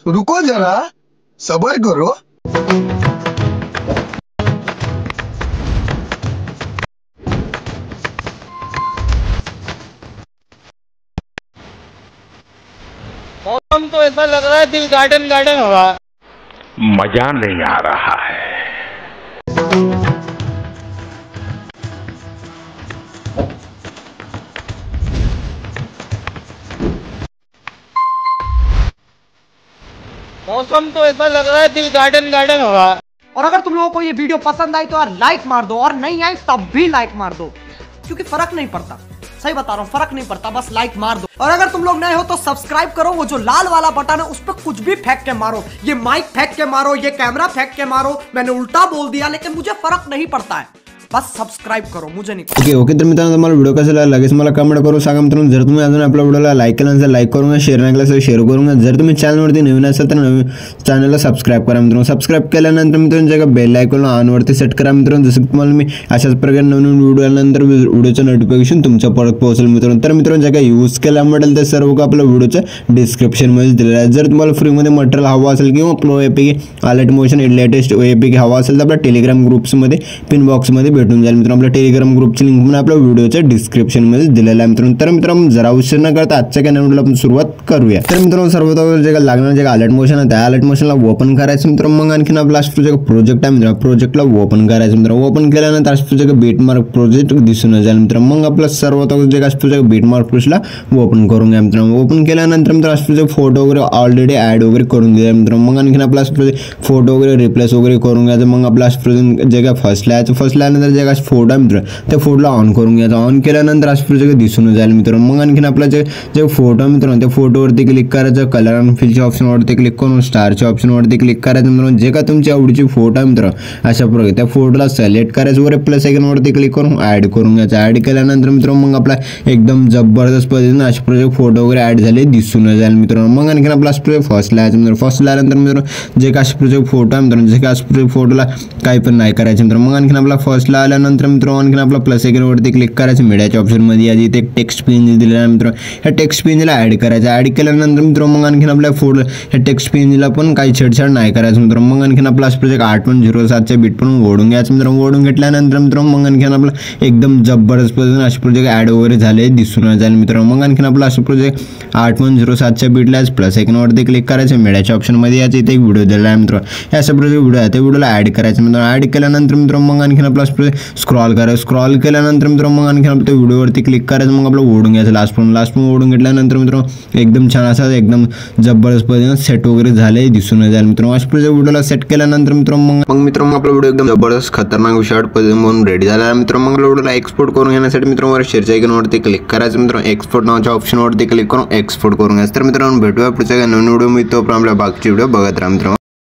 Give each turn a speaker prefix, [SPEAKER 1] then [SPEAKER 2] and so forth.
[SPEAKER 1] रुको जरा, सबर करो।
[SPEAKER 2] मौसम तो ऐसा लग रहा है दिल गार्डन गार्डन हो रहा है।
[SPEAKER 3] मजा नहीं आ रहा है।
[SPEAKER 2] मौसम तो ऐसा लग रहा है दिल गार्डन गार्डन हो रहा है।
[SPEAKER 4] और अगर तुम लोगों को ये वीडियो पसंद आई तो यार लाइक मार दो, और नहीं आई तब भी लाइक मार दो, क्योंकि फर्क नहीं पड़ता। सही बता रहा हूँ, फर्क नहीं पड़ता, बस लाइक मार दो। और अगर तुम लोग नए हो तो सब्सक्राइब करो, वो जो लाल वाला बटन है उस पर कुछ भी फेंक के मारो, ये माइक फेंक के मारो, ये कैमरा फेंक के मारो, मैंने उल्टा बोल दिया लेकिन मुझे फर्क नहीं पड़ता है, बस सबस्क्राइब करो, मुझे नहीं।
[SPEAKER 5] ओके तर मित्रांनो तुम्हाला व्हिडिओ कसा लागला लगेच मला कमेंट करून सांगा मित्रांनो। जर तुम्ही अजून आपल्या व्हिडिओला लाईक केला नसेल लाईक करून शेअर नाही केला असेल शेअर करून, जर तुम्ही चॅनलवरती नवीन असाल तर नवीन चॅनलला सबस्क्राईब करा मित्रांनो। सबस्क्राईब केल्यानंतर मित्रांनो जगा बेल आयकॉन ऑनवरती सेट करा मित्रांनो, जसं तुम्हाला मी अशाच प्रकारे नवीन व्हिडिओ आल्यानंतर व्हिडिओचं नोटिफिकेशन तुमच्यापर्यंत पोहोचेल मित्रांनो। तर मित्रांनो जगा यूज केला मॉडेल ते सर्व आपल्या व्हिडिओच्या डिस्क्रिप्शनमध्ये दिलेलं आहे। जर तुम्हाला फ्रीमध्ये मटेरियल हवं असेल किंवा pro APK alert motion latest APK हवा असेल तर आपल्या टेलिग्राम ग्रुप्समध्ये पिन बॉक्समध्ये भेटून जाईल मित्रांनो। आपल्या टेलिग्राम ग्रुपची लिंक पण आपल्या व्हिडिओच्या डिस्क्रिप्शनमध्ये दिलेलं आहे मित्रांनो। तर मित्रांनो जरा उशीर न करता आजच्या काही व्हिडिओला आपण सुरुवात करूया। तर मित्रांनो सर्वप्रथम जे लागणार जे अलर्ट मोशन आहे त्या अलर्ट मोशनला ओपन करायचं मित्रांनो। मग आणखीन आपला प्रोजेक्ट आहे मित्रांनो, प्रोजेक्टला ओपन करायचं मित्रांनो। ओपन केल्यानंतर असतो बीटमार्क प्रोजेक्ट दिसून जाईल मित्रांनो। मग आपला सर्वप्रथम जे असतो बीटमार्क प्रोजेक्टला ओपन करून घ्या मित्रांनो। ओपन केल्यानंतर मित्रांनो असतो फोटो वगैरे ऑलरेडी ऍड वगैरे करून द्या मित्रांनो। मग आणखीन आपला फोटो वगैरे रिप्लेस वगैरे करून घ्यायचं। मग आपला जे काय फर्स्ट लायनंतर जे काय फोटो आहे मित्रांनो त्या फोटोला ऑन करून घ्यायचा। ऑन केल्यानंतर असं दिसून जाईल मित्रांनो। मग आणखीन आपला जे फोटो आहे मित्रांनो त्या फोटोवरती क्लिक करायचं, कलर अँड फिलच्या ऑप्शनवरती क्लिक करून स्टारच्या ऑप्शनवरती क्लिक करायचं मित्रांनो। जे का तुमची आवडीची फोटो आहे मित्रांनो अशा प्रकारे त्या फोटोला सिलेक्ट करायचं, वर प्लस आयकॉनवरती क्लिक करून ऍड करून घ्यायचं। ऍड केल्यानंतर मित्रांनो मग आपला एकदम जबरदस्त पद्धतीने अशा प्रकारे फोटो वगैरे ऍड झाले दिसून जाईल मित्रांनो। मग आणखीन आपला फर्स्ट लायचं मित्रांनो। फर्स्ट लायनंतर मित्रांनो जे काय अशा फोटो आहे मित्रांनो जे काय अशा फोटोला काही पण नाही करायचं मित्रांनो। मग आणखीन आपला फर्स्ट ला आल्यानंतर मित्रांनो आणखीन आपला प्लस आयकॉनवरती क्लिक करायचं। मीडियाच्या ऑप्शनमध्ये यादी इथे एक टेक्स्ट पेज दिलेला आहे मित्रांनो, ह्या टेक्स्ट पेजला ऍड करायचं। ऍड केल्यानंतर मित्रांनो मग आणखीन आपल्या फोटो ह्या टेक्स्ट पेजला पण काही छेडछाड नाही करायचं मित्रांनो। मग आणखीन आपला प्रोजेक्ट 8.07च्या बीट पण ओढून घ्यायचं मित्रांनो। ओढून घेतल्यानंतर मित्रांनो मग आणखीन आपला एकदम जबरदस्त पद्धतीने असे प्रोजेक्ट ऍड वगैरे झाले दिसून जाईल मित्रांनो। मग आणखीन आपला असं प्रोजेक्ट 8.07च्या बीटला प्लस आयकॉनवरती क्लिक करायचं। मीडियाच्या ऑप्शनमध्ये याचा इथे एक व्हिडिओ दिलेला आहे मित्रांनो, हे असं प्रोजेक्ट व्हिडिओ आहे त्या व्हिडिओला ऍड करायचं मित्रांनो। ऍड केल्यानंतर मित्रांनो मग आणखीन आपला स्क्रॉल करायचं। स्क्रॉल केल्यानंतर मित्रांनो मग आणखीन आपल्या व्हिडिओवरती क्लिक करायचं। मग आपलं ओढून घ्यायचं लास्ट पण ओढून घेतल्यानंतर मित्रांनो एकदम छान असा एकदम जबरदस्त पद्धतीने सेट वगैरे झाले दिसून जाईल मित्रांनो। अशा प्रकारे व्हिडिओला सेट केल्यानंतर मित्रांनो मग मित्रांनो आपला व्हिडिओ एकदम जबरदस्त खतरनाक शॉर्ट पद्धतीने म्हणून रेडी झाला आहे मित्रांनो। मग व्हिडिओला एक्सपोर्ट करून घेण्यासाठी मित्रांनो वर शेअरच्या आयकॉनवरती क्लिक करायचं मित्रांनो। एक्सपोर्ट नावाच्या ऑप्शनवरती क्लिक करून एक्सपोर्ट करून घ्यायचं। तर मित्रांनो भेटूया पुढच्या नवीन व्हिडिओ मी तो आपल्या बाकीचे व्हिडिओ बघत राहा मित्रांनो।